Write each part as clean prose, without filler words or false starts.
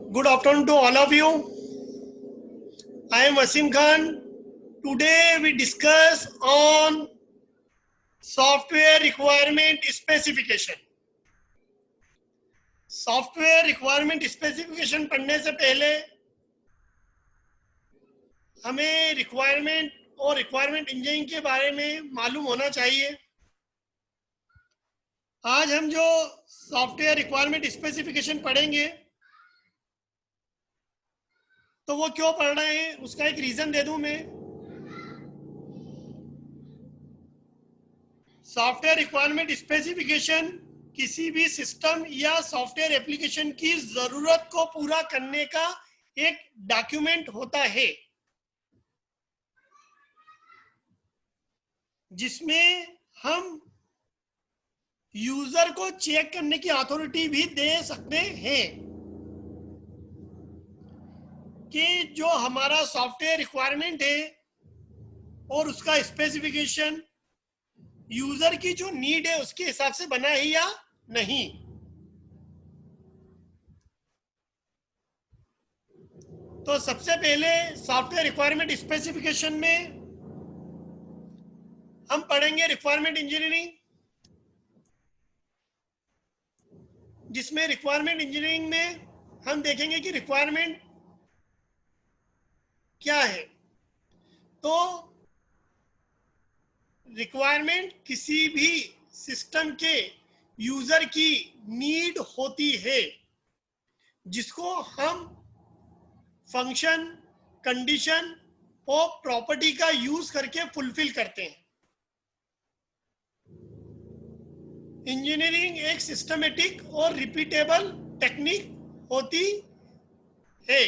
Good afternoon to all of you. I am Wasim Khan. Today we discuss on software requirement specification. Software requirement specification पढ़ने से पहले हमें requirement और requirement engineering के बारे में मालूम होना चाहिए। आज हम जो सॉफ्टवेयर रिक्वायरमेंट स्पेसिफिकेशन पढ़ेंगे तो वो क्यों पढ़ रहे हैं उसका एक रीज़न दे दूं मैं। सॉफ्टवेयर रिक्वायरमेंट स्पेसिफिकेशन किसी भी सिस्टम या सॉफ्टवेयर एप्लीकेशन की ज़रूरत को पूरा करने का एक डॉक्यूमेंट होता है जिसमें हम यूजर को चेक करने की अथॉरिटी भी दे सकते हैं कि जो हमारा सॉफ्टवेयर रिक्वायरमेंट है और उसका स्पेसिफिकेशन यूजर की जो नीड है उसके हिसाब से बना है या नहीं। तो सबसे पहले सॉफ्टवेयर रिक्वायरमेंट स्पेसिफिकेशन में हम पढ़ेंगे रिक्वायरमेंट इंजीनियरिंग, जिसमें रिक्वायरमेंट इंजीनियरिंग में हम देखेंगे कि रिक्वायरमेंट क्या है। तो रिक्वायरमेंट किसी भी सिस्टम के यूजर की नीड होती है जिसको हम फंक्शन, कंडीशन और प्रॉपर्टी का यूज करके फुलफिल करते हैं। इंजीनियरिंग एक सिस्टमेटिक और रिपीटेबल टेक्निक होती है।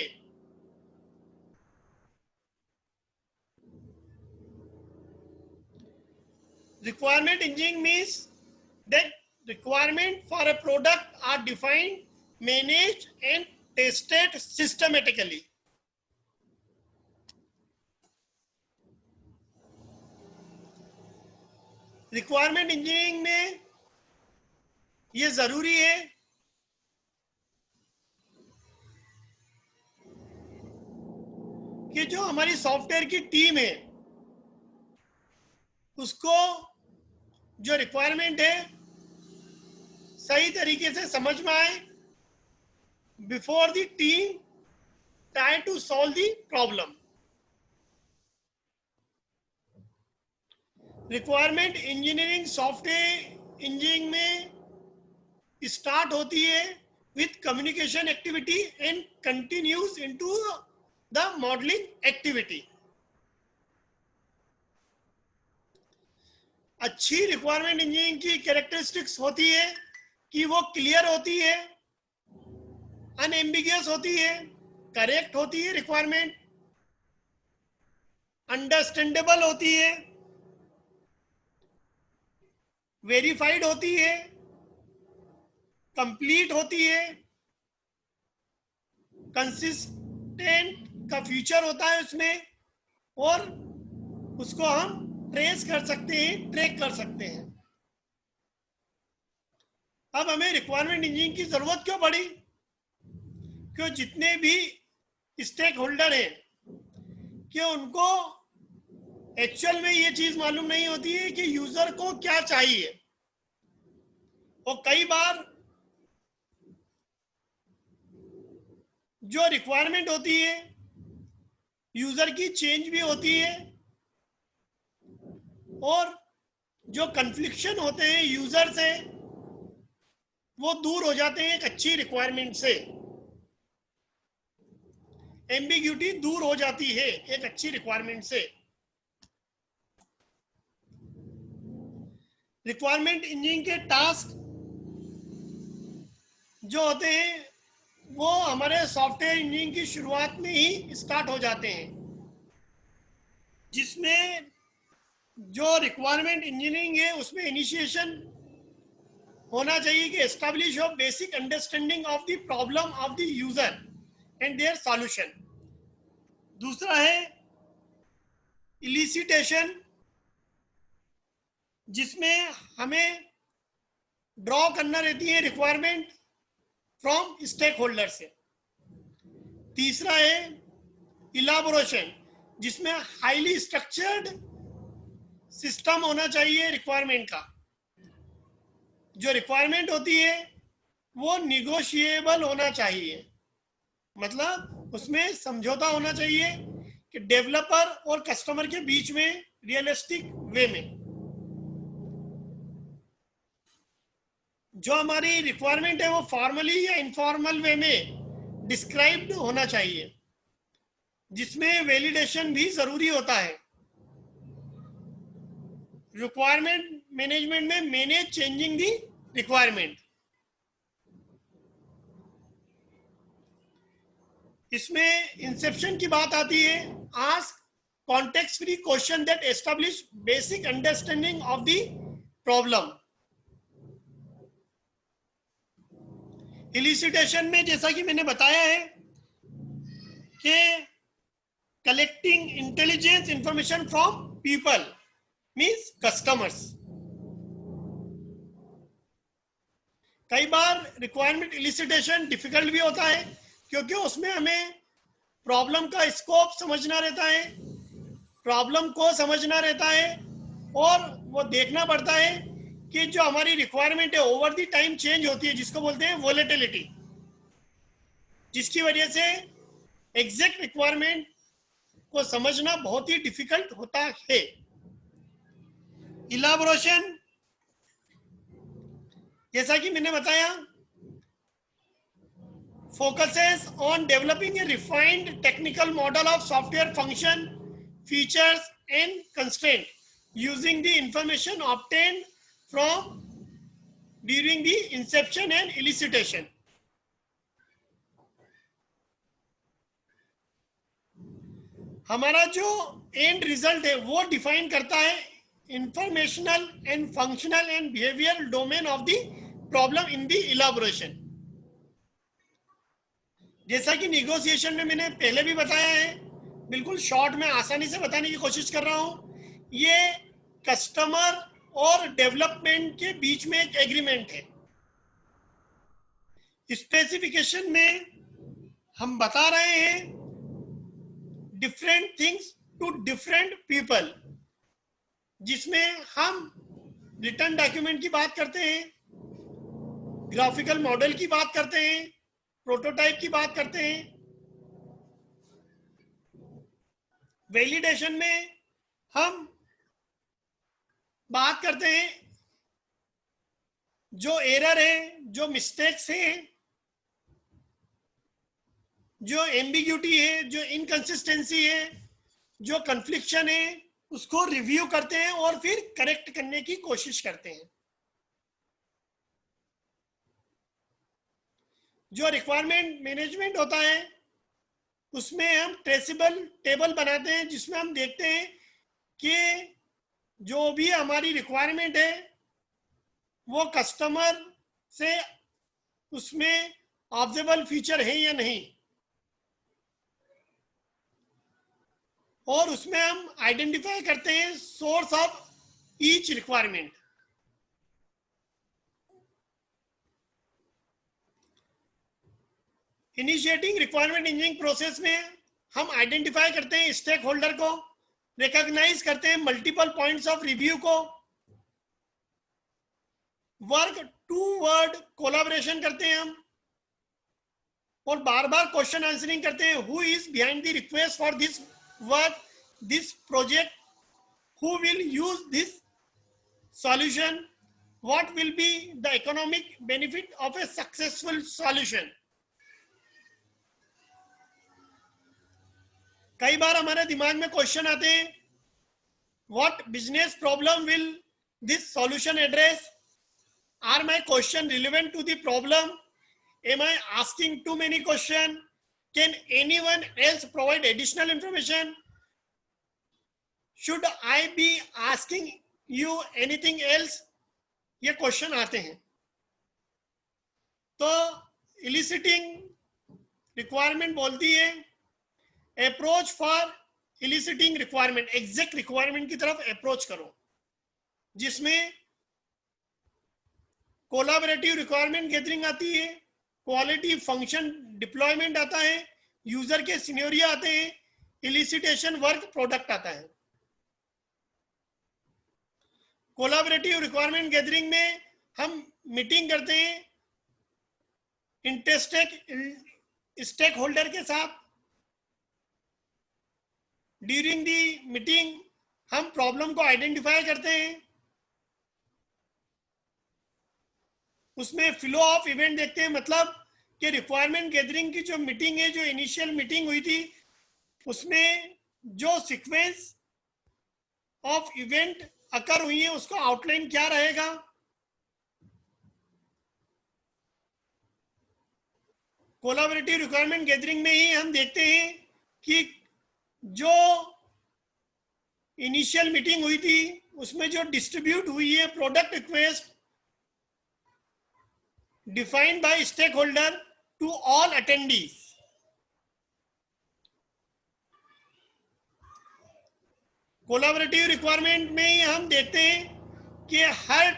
Requirement engineering means that requirement for a product are defined, managed and tested systematically. Requirement engineering में ये जरूरी है कि जो हमारी सॉफ्टवेयर की टीम है उसको जो रिक्वायरमेंट है सही तरीके से समझ में आए before the team try to solve the problem. Requirement engineering software engineering में स्टार्ट होती है with communication activity and continues into the modelling activity. अच्छी रिक्वायरमेंट इंजीनियरिंग की कैरेक्टरिस्टिक्स होती है कि वो क्लियर होती है, अनएम्बिगियस होती है, करेक्ट होती है, रिक्वायरमेंट अंडरस्टैंडेबल होती है, वेरीफाइड होती है, कंप्लीट होती है, कंसिस्टेंट का फीचर होता है उसमें और उसको हम ट्रेस कर सकते हैं, ट्रैक कर सकते हैं। अब हमें रिक्वायरमेंट इंजीनियरिंग की जरूरत क्यों पड़ी? क्यों जितने भी स्टेक होल्डर हैं कि उनको एक्चुअल में ये चीज मालूम नहीं होती है कि यूजर को क्या चाहिए और कई बार जो रिक्वायरमेंट होती है यूजर की चेंज भी होती है और जो कन्फ्लिक्शन होते हैं यूजर से वो दूर हो जाते हैं एक अच्छी रिक्वायरमेंट से। एम्बिग्यूटी दूर हो जाती है एक अच्छी रिक्वायरमेंट से। रिक्वायरमेंट इंजीनियरिंग के टास्क जो होते हैं वो हमारे सॉफ्टवेयर इंजीनियरिंग की शुरुआत में ही स्टार्ट हो जाते हैं, जिसमें जो रिक्वायरमेंट इंजीनियरिंग है उसमें इनिशिएशन होना चाहिए कि establish of basic understanding of the problem of the user and their solution. दूसरा है इलिसिटेशन, जिसमें हमें ड्रॉ करना रहती है रिक्वायरमेंट फ्रॉम स्टेक होल्डर से। तीसरा है इलाबोरेशन, जिसमें हाईली स्ट्रक्चर्ड सिस्टम होना चाहिए रिक्वायरमेंट का। जो रिक्वायरमेंट होती है वो निगोशिएबल होना चाहिए, मतलब उसमें समझौता होना चाहिए कि डेवलपर और कस्टमर के बीच में रियलिस्टिक वे में। जो हमारी रिक्वायरमेंट है वो फॉर्मली या इनफॉर्मल वे में डिस्क्राइब्ड होना चाहिए, जिसमें वैलिडेशन भी जरूरी होता है। रिक्वायरमेंट मैनेजमेंट में मैनेज चेंजिंग दी रिक्वायरमेंट, इसमें इंसेप्शन की बात आती है। Ask context free question that establish basic understanding of the problem. Elicitation में जैसा कि मैंने बताया है कि collecting intelligence information from people means customers. कई बार रिक्वायरमेंट इलिसिटेशन डिफिकल्ट भी होता है, क्योंकि उसमें हमें प्रॉब्लम का स्कोप समझना रहता है, प्रॉब्लम को समझना रहता है, और वो देखना पड़ता है कि जो हमारी रिक्वायरमेंट है ओवर द टाइम चेंज होती है, जिसको बोलते हैं वोलेटिलिटी, जिसकी वजह से एग्जैक्ट रिक्वायरमेंट को समझना बहुत ही डिफिकल्ट होता है। इलाबोरेशन, जैसा कि मैंने बताया, focuses on developing a refined technical model of software function, features and constraint using the information obtained from during the inception and elicitation. हमारा जो एंड रिजल्ट है वो डिफाइन करता है informational and functional and behavioural domain of the problem in the elaboration. जैसा कि negotiation में मैंने पहले भी बताया है, बिल्कुल शॉर्ट में आसानी से बताने की कोशिश कर रहा हूं। ये कस्टमर और डेवलपमेंट के बीच में एक एग्रीमेंट है। स्पेसिफिकेशन में हम बता रहे हैं different things to different people, जिसमें हम रिटर्न डॉक्यूमेंट की बात करते हैं, ग्राफिकल मॉडल की बात करते हैं, प्रोटोटाइप की बात करते हैं। वैलिडेशन में हम बात करते हैं जो एरर है, जो मिस्टेक्स हैं, जो एम्बिग्यूटी है, जो इनकंसिस्टेंसी है, जो कन्फ्लिक्शन है, उसको रिव्यू करते हैं और फिर करेक्ट करने की कोशिश करते हैं। जो रिक्वायरमेंट मैनेजमेंट होता है उसमें हम ट्रेसेबल टेबल बनाते हैं, जिसमें हम देखते हैं कि जो भी हमारी रिक्वायरमेंट है वो कस्टमर से उसमें ऑब्जेबल फीचर है या नहीं, और उसमें हम आइडेंटिफाई करते हैं source of each requirement. Initiating requirement engineering process में हम आइडेंटिफाई करते हैं स्टेक होल्डर को, रिकॉग्नाइज करते हैं मल्टीपल पॉइंट्स ऑफ रिव्यू को, वर्क टूवर्ड कोलैबोरेशन करते हैं हम, और बार बार क्वेश्चन आंसरिंग करते हैं। Who is behind the request for this work, this project, who will use this solution, what will be the economic benefit of a successful solution. कई बार हमारे दिमाग में क्वेश्चन आते हैं, what business problem will this solution address, are my question relevant to the problem, am I asking too many questions, can anyone else provide additional information, should I be asking you anything else, ये question आते हैं। तो eliciting requirement बोलती है approach for eliciting requirement, exact requirement की तरफ approach करो, जिसमें कोलैबोरेटिव रिक्वायरमेंट गैदरिंग आती है, क्वालिटी फंक्शन डिप्लॉयमेंट आता है, यूजर के सिनेरियो आते हैं, इलिसिटेशन वर्क प्रोडक्ट आता है। कोलैबोरेटिव रिक्वायरमेंट गैदरिंग में हम मीटिंग करते हैं स्टेक होल्डर के साथ। ड्यूरिंग दी मीटिंग हम प्रॉब्लम को आइडेंटिफाई करते हैं, उसमें फ्लो ऑफ इवेंट देखते हैं, मतलब कि रिक्वायरमेंट गैदरिंग की जो मीटिंग है, जो इनिशियल मीटिंग हुई थी, उसमें जो सीक्वेंस ऑफ इवेंट अकर हुई है उसको आउटलाइन क्या रहेगा। कोलैबोरेटिव रिक्वायरमेंट गैदरिंग में ही हम देखते हैं कि जो इनिशियल मीटिंग हुई थी उसमें जो डिस्ट्रीब्यूट हुई है product request defined by stakeholder to all attendees. Collaborative requirement में ही हम देखते हैं कि हर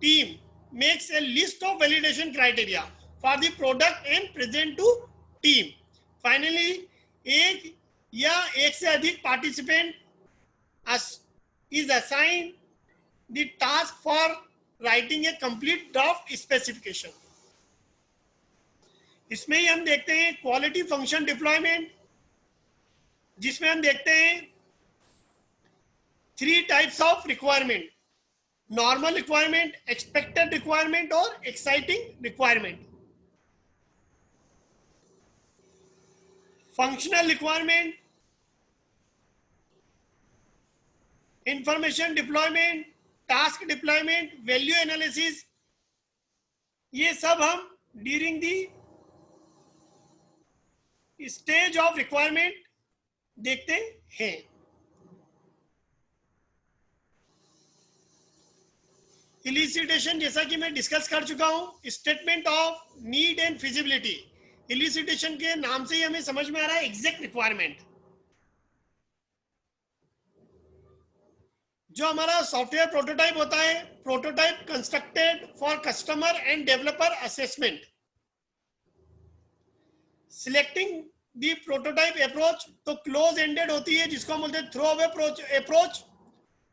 team makes a list of validation criteria for the product and present to team. Finally एक या एक से अधिक participant is assigned the task for writing a complete draft specification। इसमें ही हम देखते हैं क्वालिटी फंक्शन डिप्लॉयमेंट, जिसमें हम देखते हैं 3 types of requirement, normal requirement, expected requirement और exciting requirement. Functional requirement, information deployment, task deployment, value analysis, ये सब हम during the stage of requirement देखते हैं। इलिसिटेशन जैसा कि मैं डिस्कस कर चुका हूं, statement of need and feasibility. Elicitation के नाम से ही हमें समझ में आ रहा है एग्जैक्ट रिक्वायरमेंट। जो हमारा सॉफ्टवेयर प्रोटोटाइप होता है, prototype constructed for customer end developer assessment. Selecting the prototype approach तो क्लोज एंडेड होती है जिसको हम बोलते हैं थ्रो अवे अप्रोच,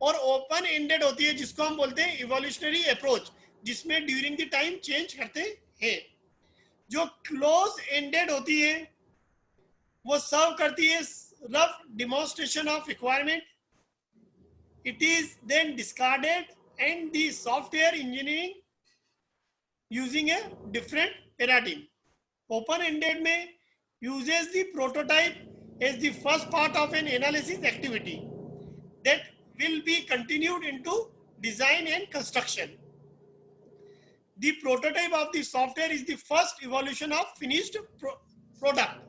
और ओपन एंडेड होती है जिसको हम बोलते हैं इवोल्यूशनरी अप्रोच, जिसमें ड्यूरिंग द टाइम चेंज करते हैं। जो क्लोज एंडेड होती है वो सर्व करती है rough demonstration of requirement. It is then discarded and the software engineering using a different paradigm. Open-ended में uses the prototype as the first part of an analysis activity that will be continued into design and construction. The prototype of the software is the first evolution of finished product.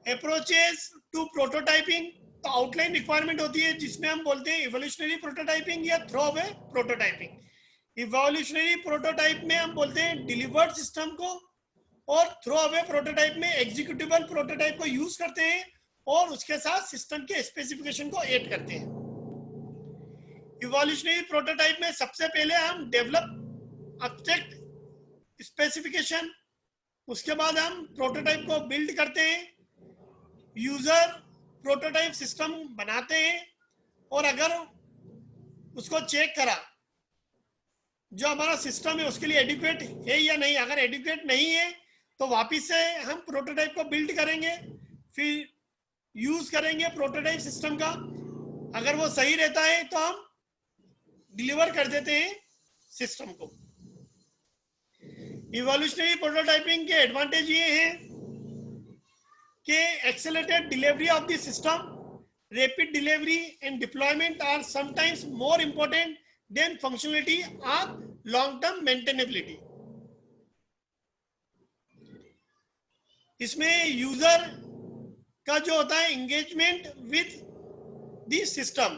Approaches to prototyping तो outline requirement होती है जिसमें हम बोलते हैं evolutionary prototyping या throw away prototyping. Evolutionary prototype में हम बोलते हैं डिलीवर्ड सिस्टम को, और थ्रो अवे प्रोटोटाइप में एग्जीक्यूटिबल प्रोटोटाइप को यूज करते हैं और उसके साथ सिस्टम के स्पेसिफिकेशन को ऐड करते हैं। इवोल्यूशनरी प्रोटोटाइप में सबसे पहले हम डेवलप ऑब्जेक्ट स्पेसिफिकेशन, उसके बाद हम प्रोटोटाइप को बिल्ड करते हैं, यूजर प्रोटोटाइप सिस्टम बनाते हैं, और अगर उसको चेक करा जो हमारा सिस्टम है उसके लिए एडिक्वेट है या नहीं, अगर एडिक्वेट नहीं है तो वापस से हम प्रोटोटाइप को बिल्ड करेंगे, फिर यूज करेंगे प्रोटोटाइप सिस्टम का। अगर वो सही रहता है तो हम डिलीवर कर देते हैं सिस्टम को। इवोल्यूशनरी प्रोटोटाइपिंग के एडवांटेज ये हैं कि accelerated delivery of the system, rapid delivery and deployment are sometimes more important than functionality or long-term maintainability. इसमें यूजर का जो होता है engagement with the system,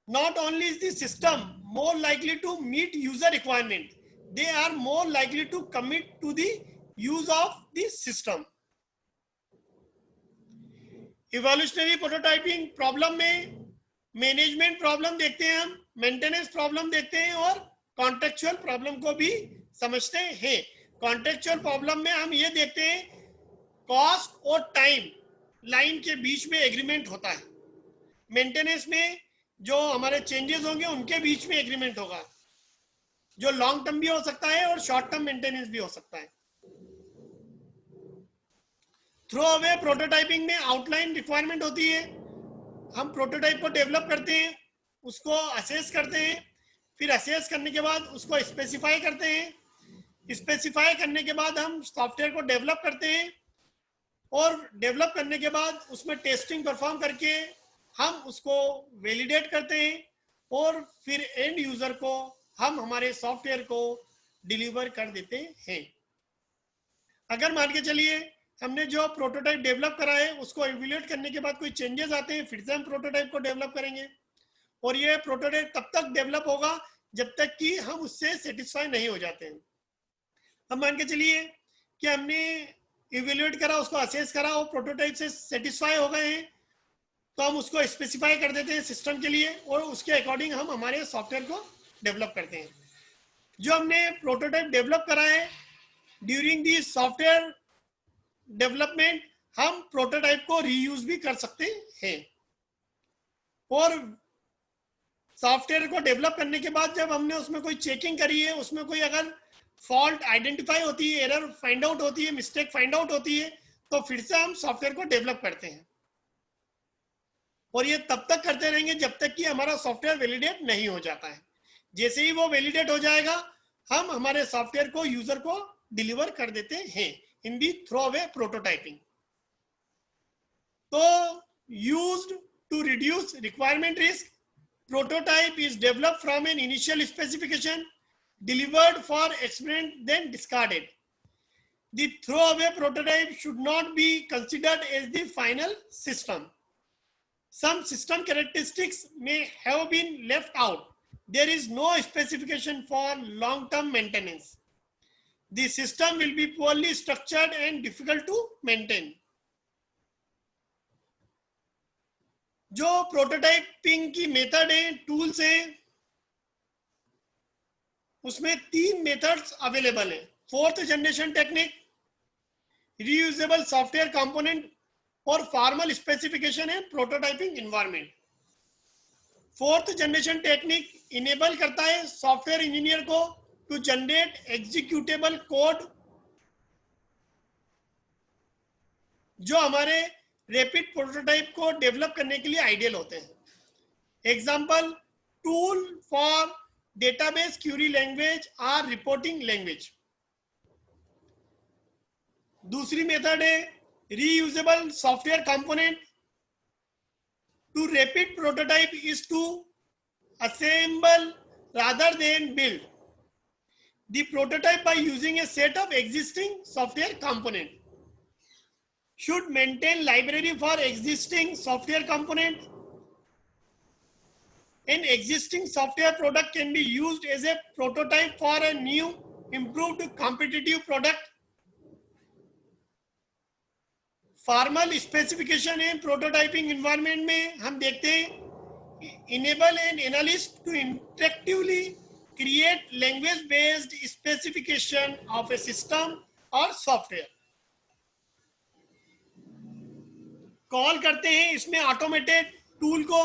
not only is the system more likely to meet user requirement, they are more likely to commit to the use of this system. Evolutionary prototyping problem में management problem देखते हैं, हम maintenance problem देखते हैं और contextual problem को भी समझते हैं। कॉन्ट्रेक्चुअल प्रॉब्लम में हम ये देखते हैं कॉस्ट और टाइम लाइन के बीच में एग्रीमेंट होता है। मेंटेनेंस में जो हमारे चेंजेस होंगे उनके बीच में एग्रीमेंट होगा, जो लॉन्ग टर्म भी हो सकता है और शॉर्ट टर्म मेंटेनेंस भी हो सकता है। थ्रो अवे प्रोटोटाइपिंग में आउटलाइन रिक्वायरमेंट होती है। हम प्रोटोटाइप को डेवलप करते हैं, उसको असेस करते हैं, फिर असेस करने के बाद उसको स्पेसिफाई करते हैं। स्पेसिफाई करने के बाद हम सॉफ्टवेयर को डेवलप करते हैं और डेवलप करने के बाद उसमें टेस्टिंग परफॉर्म करके हम उसको वैलिडेट करते हैं और फिर एंड यूजर को हम हमारे सॉफ्टवेयर को डिलीवर कर देते हैं। अगर मान के चलिए हमने जो प्रोटोटाइप डेवलप करा है उसको इवैल्यूएट करने के बाद कोई चेंजेस आते हैं, फिर से हम प्रोटोटाइप को डेवलप करेंगे और ये प्रोटोटाइप तब तक डेवलप होगा जब तक कि हम उससे सेटिस्फाई नहीं हो जाते हैं। अब मान के चलिए कि हमने इवैल्यूएट करा, उसको असेस करा और प्रोटोटाइप से सेटिस्फाई हो गए हैं, तो हम उसको स्पेसिफाई कर देते हैं सिस्टम के लिए और उसके अकॉर्डिंग हम हमारे सॉफ्टवेयर को डेवलप करते हैं। जो हमने प्रोटोटाइप डेवलप करा है ड्यूरिंग दी सॉफ्टवेयर डेवलपमेंट हम प्रोटोटाइप को रीयूज भी कर सकते हैं। और सॉफ्टवेयर को डेवलप करने के बाद जब हमने उसमें कोई चेकिंग करी है, उसमें कोई अगर फॉल्ट आइडेंटिफाई होती है, एरर फाइंड आउट होती है, मिस्टेक फाइंड आउट होती है, तो फिर से हम सॉफ्टवेयर को डेवलप करते हैं और ये तब तक करते रहेंगे जब तक कि हमारा सॉफ्टवेयर वैलिडेट नहीं हो जाता है। जैसे ही वो वैलिडेट हो जाएगा हम हमारे सॉफ्टवेयर को यूजर को डिलीवर कर देते हैं in the throw away prototyping. तो used to reduce requirement risk, prototype is developed from an initial specification, delivered for experiment, then discarded. The throwaway prototype should not be considered as the final system. Some system characteristics may have been left out. There is no specification for long-term maintenance. The system will be poorly structured and difficult to maintain. जो prototyping की method है, tools हैं, उसमें 3 methods available हैं। 4th generation technique, reusable software component और formal specification है prototyping environment. 4th generation technique enable करता है सॉफ्टवेयर इंजीनियर को टू जनरेट एग्जीक्यूटेबल कोड जो हमारे रैपिड प्रोटोटाइप को डेवलप करने के लिए आइडियल होते हैं। Example, tool for database query language और रिपोर्टिंग लैंग्वेज। दूसरी मेथड है reusable software component. To rapid prototype is to assemble rather than build the prototype by using a set of existing software component. Should maintain library for existing software component. An existing software product can be used as a prototype for a new improved competitive product. Formal specification है prototyping environment में हम देखते हैं enable an analyst to interactively create language based specification of a system और software. Call करते हैं इसमें automated tool को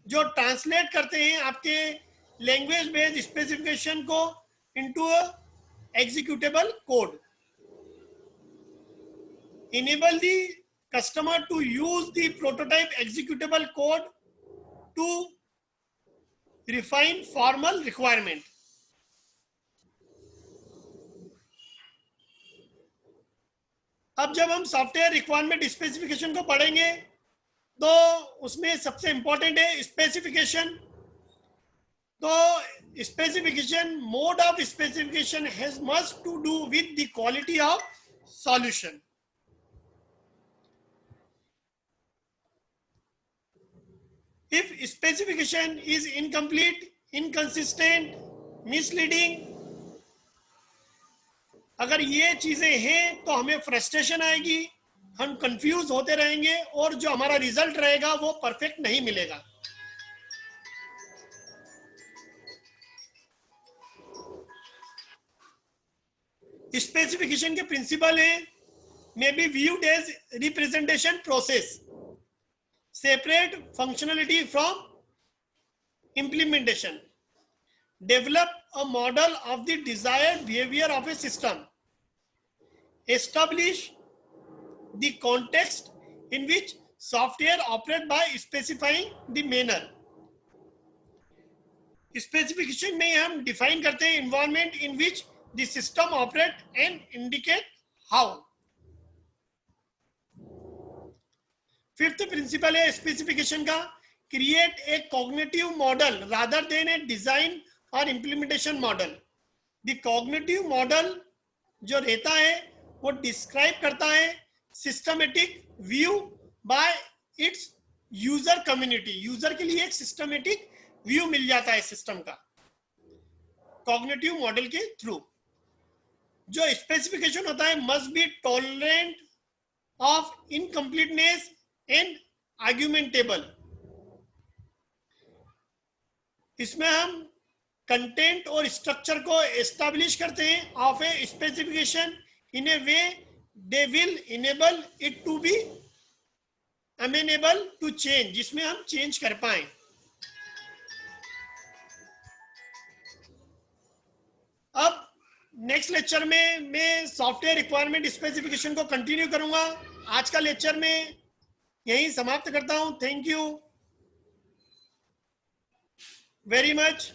जो ट्रांसलेट करते हैं आपके लैंग्वेज बेस्ड स्पेसिफिकेशन को into executable code. Enable the customer to use the prototype executable code to refine formal requirement. अब जब हम सॉफ्टवेयर रिक्वायरमेंट स्पेसिफिकेशन को पढ़ेंगे तो उसमें सबसे इंपॉर्टेंट है स्पेसिफिकेशन। तो specification, mode of specification has much to do with the quality of solution. If specification is incomplete, inconsistent, misleading, अगर ये चीजें हैं तो हमें फ्रस्ट्रेशन आएगी, हम कंफ्यूज होते रहेंगे और जो हमारा रिजल्ट रहेगा वो परफेक्ट नहीं मिलेगा। स्पेसिफिकेशन के प्रिंसिपल हैं, may be viewed as representation process, separate functionality from implementation, develop a model of the desired behavior of a system, establish the context in which software operates by specifying the manner. Specification में हम define करते हैं environment in which the system operate and indicate how. Fifth principle है specification का, create a cognitive model rather than a design और implementation model. The cognitive model जो रहता है वो डिस्क्राइब करता है systematic view by its user community. User के लिए एक सिस्टमेटिक व्यू मिल जाता है सिस्टम का कॉग्निटिव मॉडल के थ्रू. जो स्पेसिफिकेशन होता है must be tolerant of incompleteness and augmentable. इसमें हम कंटेंट और स्ट्रक्चर को एस्टैब्लिश करते हैं of a specification in a way they will enable it to be amenable to change, जिसमें हम चेंज कर पाए. अब नेक्स्ट लेक्चर में मैं सॉफ्टवेयर रिक्वायरमेंट स्पेसिफिकेशन को कंटिन्यू करूंगा. आज का लेक्चर में यहीं समाप्त करता हूं. Thank you very much.